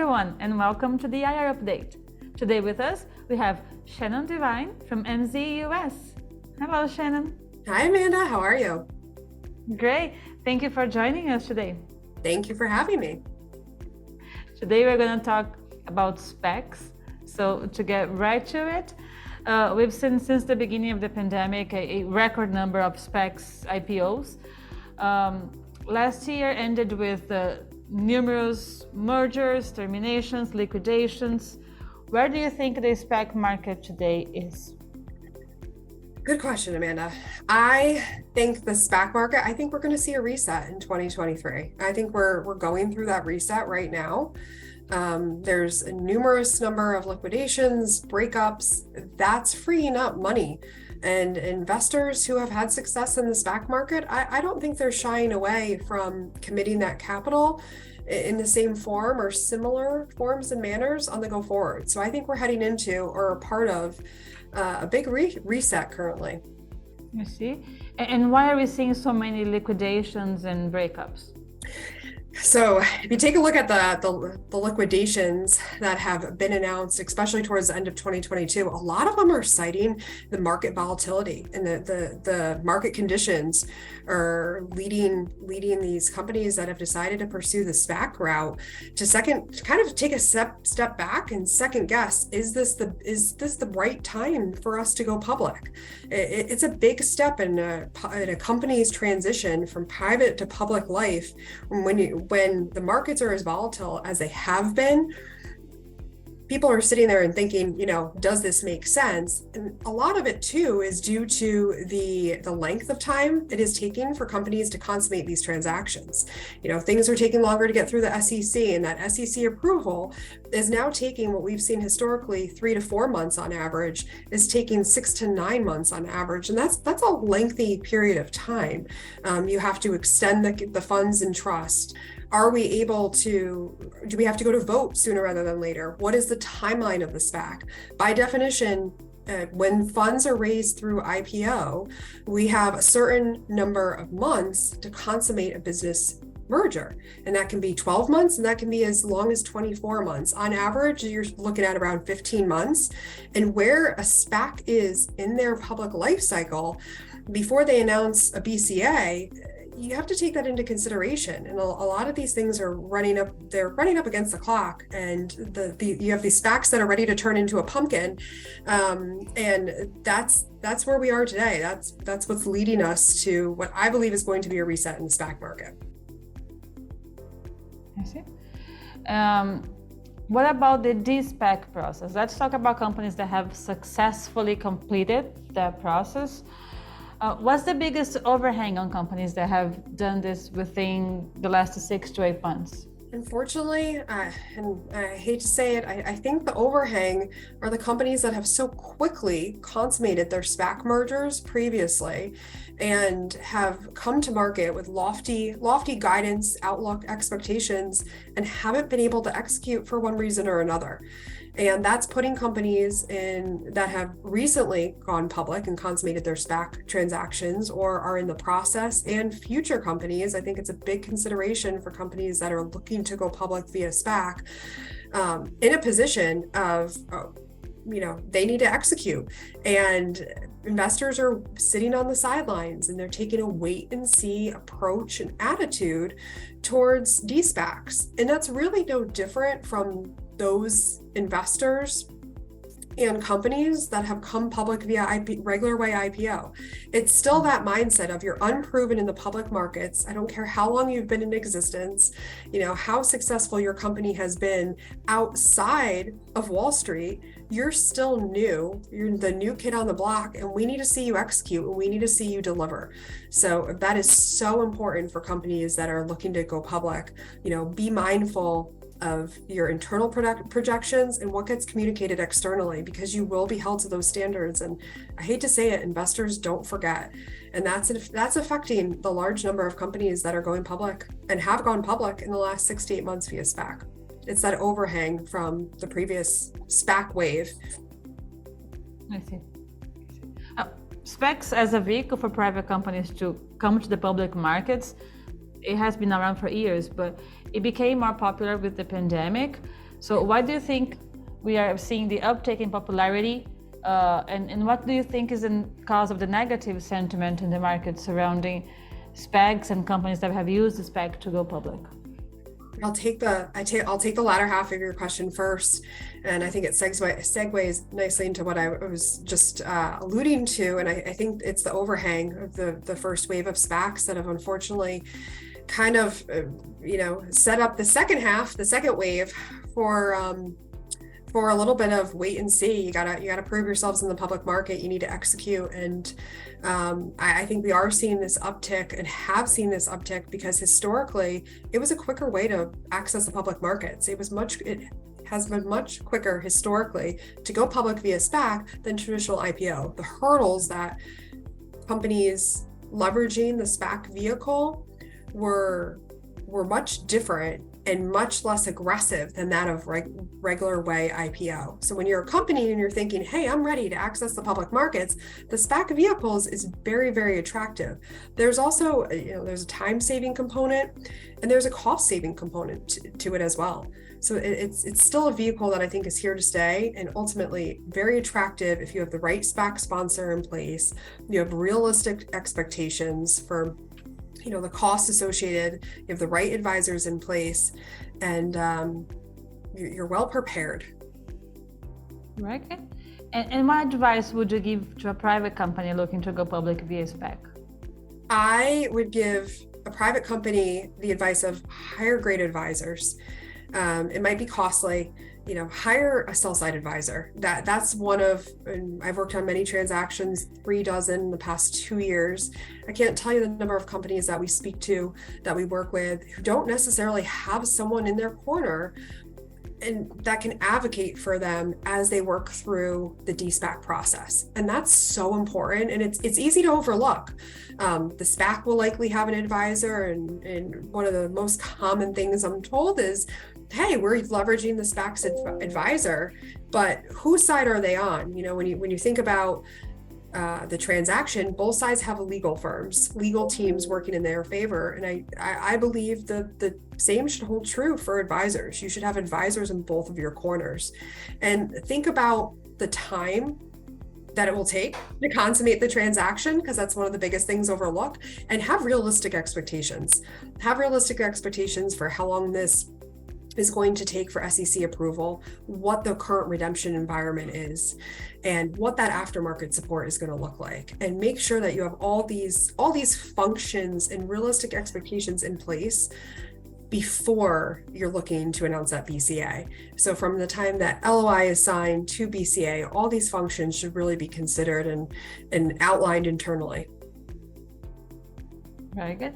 everyone, and welcome to the IR Update. Today with us, we have Shannon Devine from MZ US. Hello, Shannon. Hi, Amanda. How are you? Great. Thank you for joining us today. Thank you for having me. Today, we're going to talk about SPACs. So to get right to it, we've seen since the beginning of the pandemic a record number of SPACs IPOs. Last year ended with numerous mergers, terminations, liquidations. Where do you think the SPAC market today is? Good question, Amanda. I think the SPAC market, I think we're going to see a reset in 2023. I think we're going through that reset right now. There's a numerous number of liquidations, breakups, that's freeing up money. And investors who have had success in the SPAC market, I don't think they're shying away from committing that capital in the same form or similar forms and manners on the go forward. So I think we're heading into or a part of a big reset currently. I see. And why are we seeing so many liquidations and breakups? So if you take a look at the liquidations that have been announced, especially towards the end of 2022, a lot of them are citing the market volatility and the market conditions are leading these companies that have decided to pursue the SPAC route to kind of take a step back and second guess, is this the right time for us to go public? It's a big step in a company's transition from private to public life when the markets are as volatile as they have been. People are sitting there and thinking, does this make sense? And a lot of it too is due to the length of time it is taking for companies to consummate these transactions. Things are taking longer to get through the SEC, and that SEC approval is now taking what we've seen historically 3 to 4 months on average, is taking 6 to 9 months on average. And that's a lengthy period of time. You have to extend the funds in trust. Do we have to go to vote sooner rather than later? What is the timeline of the SPAC? By definition, when funds are raised through IPO, we have a certain number of months to consummate a business merger. And that can be 12 months and that can be as long as 24 months. On average, you're looking at around 15 months. And where a SPAC is in their public life cycle, before they announce a BCA, you have to take that into consideration. And a lot of these things are running up against the clock, and you have these SPACs that are ready to turn into a pumpkin. And that's where we are today. That's what's leading us to what I believe is going to be a reset in the SPAC market. I see. What about the de-SPAC process? Let's talk about companies that have successfully completed that process. What's the biggest overhang on companies that have done this within the last 6 to 8 months? Unfortunately, and I hate to say it, I think the overhang are the companies that have so quickly consummated their SPAC mergers previously and have come to market with lofty guidance, outlook, expectations, and haven't been able to execute for one reason or another. And that's putting companies that have recently gone public and consummated their SPAC transactions or are in the process, and future companies. I think it's a big consideration for companies that are looking to go public via SPAC in a position of, they need to execute. And investors are sitting on the sidelines and they're taking a wait and see approach and attitude towards de-SPACs. And that's really no different from those investors and companies that have come public via regular way IPO. It's still that mindset of you're unproven in the public markets. I don't care how long you've been in existence, how successful your company has been outside of Wall Street. You're still new. You're the new kid on the block, and we need to see you execute and we need to see you deliver. So that is so important for companies that are looking to go public. Be mindful of your internal projections and what gets communicated externally, because you will be held to those standards. And I hate to say it, investors don't forget. And that's affecting the large number of companies that are going public and have gone public in the last 6 to 8 months via SPAC. It's that overhang from the previous SPAC wave. I see. SPACs as a vehicle for private companies to come to the public markets, it has been around for years, but it became more popular with the pandemic. So why do you think we are seeing the uptake in popularity? And what do you think is the cause of the negative sentiment in the market surrounding SPACs and companies that have used the SPAC to go public? I'll take the latter half of your question first, and I think it segues nicely into what I was just alluding to, and I think it's the overhang of the first wave of SPACs that have unfortunately kind of set up the second wave for a little bit of wait and see. You gotta prove yourselves in the public market. You need to execute, and I think we are seeing this uptick and have seen this uptick because historically it was a quicker way to access the public markets. It has been much quicker historically to go public via SPAC than traditional IPO. The hurdles that companies leveraging the SPAC vehicle were much different and much less aggressive than that of regular way IPO. So when you're a company and you're thinking, hey, I'm ready to access the public markets, the SPAC vehicles is very, very attractive. There's also, there's a time saving component and there's a cost saving component to it as well. So it's still a vehicle that I think is here to stay and ultimately very attractive if you have the right SPAC sponsor in place, you have realistic expectations for the cost associated, you have the right advisors in place, and you're well prepared. Right. And what advice would you give to a private company looking to go public via SPAC? I would give a private company the advice of hire great advisors. It might be costly, hire a sell-side advisor. That's one of, and I've worked on many transactions, 36 in the past 2 years. I can't tell you the number of companies that we speak to, that we work with, who don't necessarily have someone in their corner and that can advocate for them as they work through the de-SPAC process. And that's so important. And it's easy to overlook. The SPAC will likely have an advisor. And one of the most common things I'm told is, hey, we're leveraging the SPAC's advisor, but whose side are they on? When you think about the transaction, both sides have legal firms, legal teams working in their favor. And I believe the same should hold true for advisors. You should have advisors in both of your corners. And think about the time that it will take to consummate the transaction, because that's one of the biggest things overlooked, and have realistic expectations. Have realistic expectations for how long this is going to take for SEC approval, what the current redemption environment is, and what that aftermarket support is going to look like. And make sure that you have all these functions and realistic expectations in place before you're looking to announce that BCA. So from the time that LOI is signed to BCA, all these functions should really be considered and outlined internally. Very good.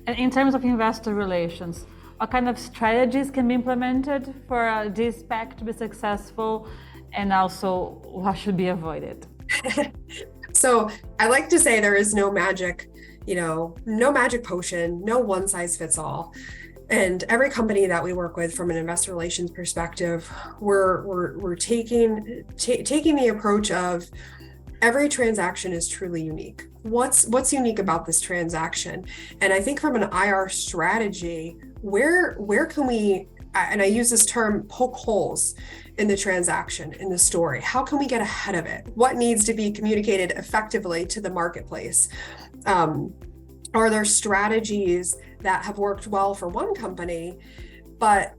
And in terms of investor relations, what kind of strategies can be implemented for this SPAC to be successful, and also what should be avoided? So I like to say there is no magic, no magic potion, no one size fits all. And every company that we work with from an investor relations perspective, we're taking the approach of every transaction is truly unique. What's unique about this transaction? And I think from an IR strategy, where can we, and I use this term, poke holes in the transaction, in the story? How can we get ahead of it? What needs to be communicated effectively to the marketplace? Are there strategies that have worked well for one company, but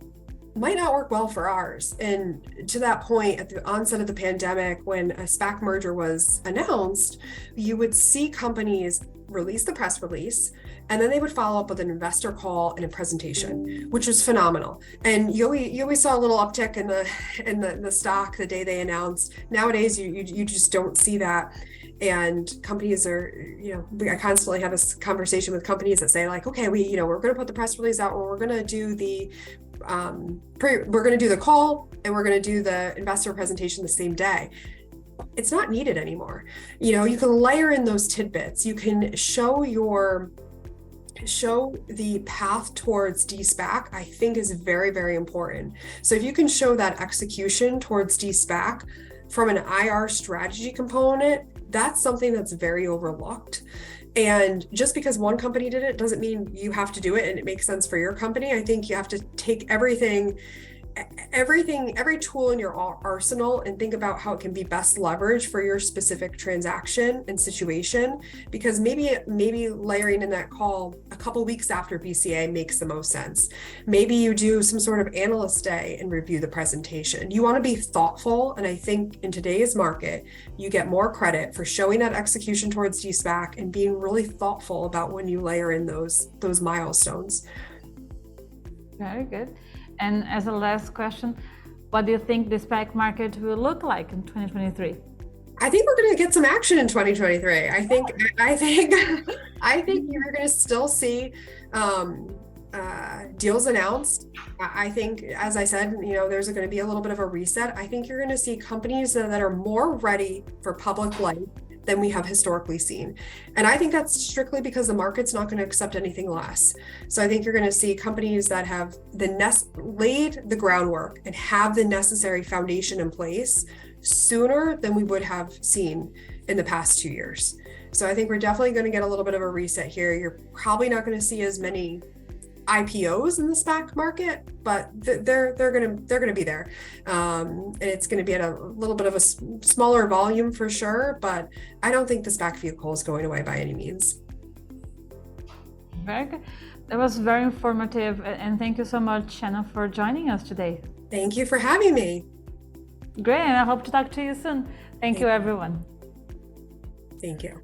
might not work well for ours? And to that point, at the onset of the pandemic, when a SPAC merger was announced, you would see companies release the press release, and then they would follow up with an investor call and a presentation, which was phenomenal. And you always saw a little uptick in the stock the day they announced. Nowadays, you just don't see that. And companies are, I constantly have this conversation with companies that say like, okay, we're going to put the press release out, or we're going to do the call, and we're going to do the investor presentation the same day. It's not needed anymore. You can layer in those tidbits. You can show the path towards de-SPAC, I think is very, very important. So if you can show that execution towards de-SPAC from an IR strategy component, that's something that's very overlooked. And just because one company did it doesn't mean you have to do it and it makes sense for your company. I think you have to take everything every tool in your arsenal and think about how it can be best leveraged for your specific transaction and situation, because maybe layering in that call a couple weeks after BCA makes the most sense. Maybe you do some sort of analyst day and review the presentation. You want to be thoughtful, and I think in today's market you get more credit for showing that execution towards de-SPAC and being really thoughtful about when you layer in those milestones. Very good. And as a last question, what do you think the SPAC market will look like in 2023? I think we're going to get some action in 2023. I think you're going to still see deals announced. I think, as I said, there's going to be a little bit of a reset. I think you're going to see companies that are more ready for public life than we have historically seen. And I think that's strictly because the market's not going to accept anything less. So I think you're going to see companies that have laid the groundwork and have the necessary foundation in place sooner than we would have seen in the past 2 years. So I think we're definitely going to get a little bit of a reset here. You're probably not going to see as many IPOs in the SPAC market, but they're going to be there, and it's going to be at a little bit of a smaller volume for sure. But I don't think the SPAC vehicle is going away by any means. Very good. That was very informative, and thank you so much, Shannon, for joining us today. Thank you for having me. Great, and I hope to talk to you soon. Thank you, everyone. Thank you.